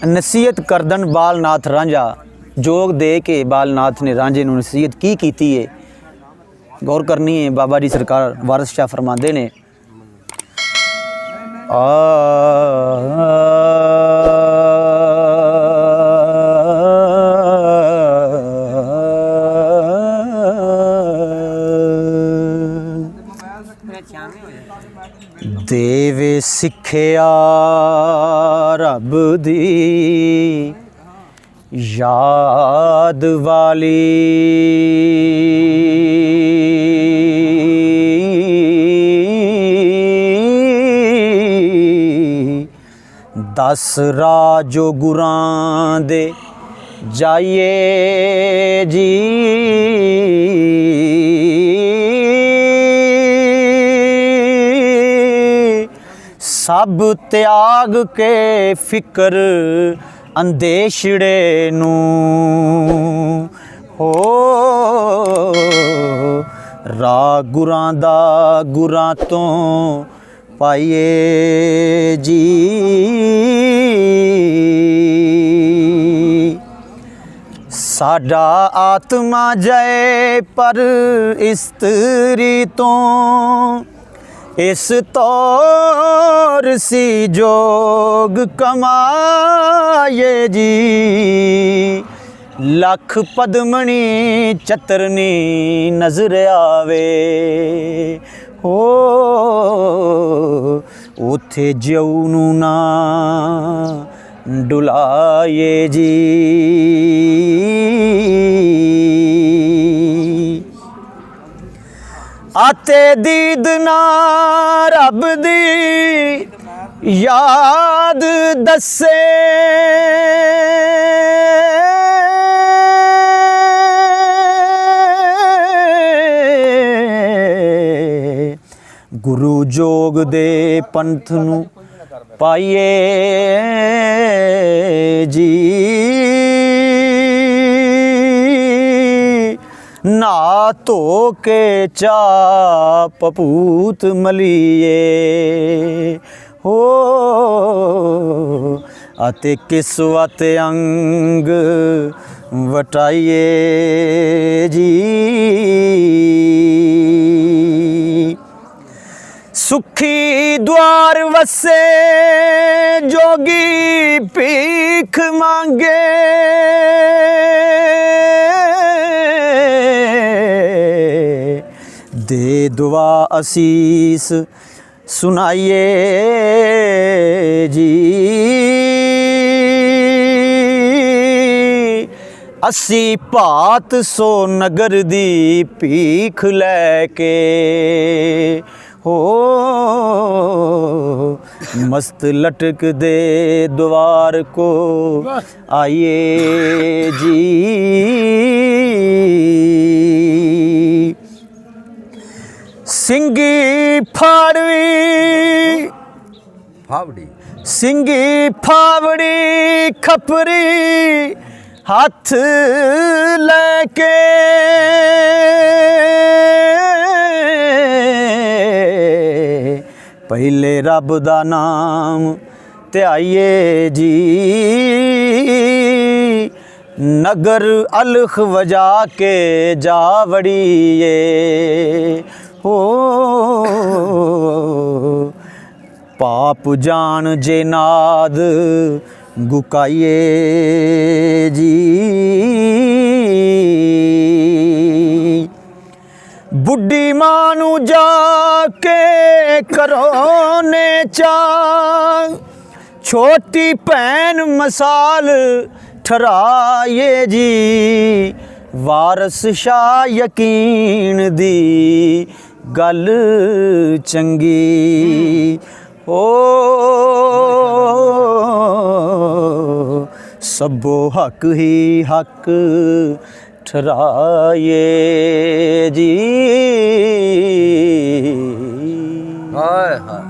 नसीहत करदन बालनाथ रांझा, जोग दे के बालनाथ ने रांझे नूं नसीहत की है। गौर करनी है। बाबा जी सरकार वारिस शाह फरमाते ने देवे सिखया रब दी याद वाली, दस राजो गुरां दे जाइए जी, सब त्याग के फिक्र अंदेशड़े नूं हो, राह गुरां दा गुरां तो पाइए जी। साडा आत्मा जाए पर इस्तरी तो, इस तौर सी जोग कमाए जी। लख पद्मनी चतरनी नजर आवे हो, उथे जऊ नूं ना डुलाए जी। आते दीद ना रब दी याद दसे, गुरु जोग दे पंथ नूं पाइए जी। ना धो के चा पपूत मलीए हो, अते किस्वत अंग वटाइए जी। सुखी द्वार वसे जोगी भीख मांगे, दे दुआ असीस सुनाइए जी। असी भात सो नगर दी भीख लैके हो, मस्त लटक दे द्वार को आइए जी। सिंगी फाड़वी फावड़ी, सिंगी फावड़ी खपरी हाथ लेके, पहले रब दा नाम ध्याइए जी। नगर अलख वजा के जा वड़िए हो, पाप जान जे नाद गुकाइए जी। बुढ़ी मानू जाके करो ने चांग, छोटी भैन मसाल ठहराइए जी। वारस शाह यकीन दी गल चंगी हो, सबो हक ही हक ठहराइए जी। हाय हाय।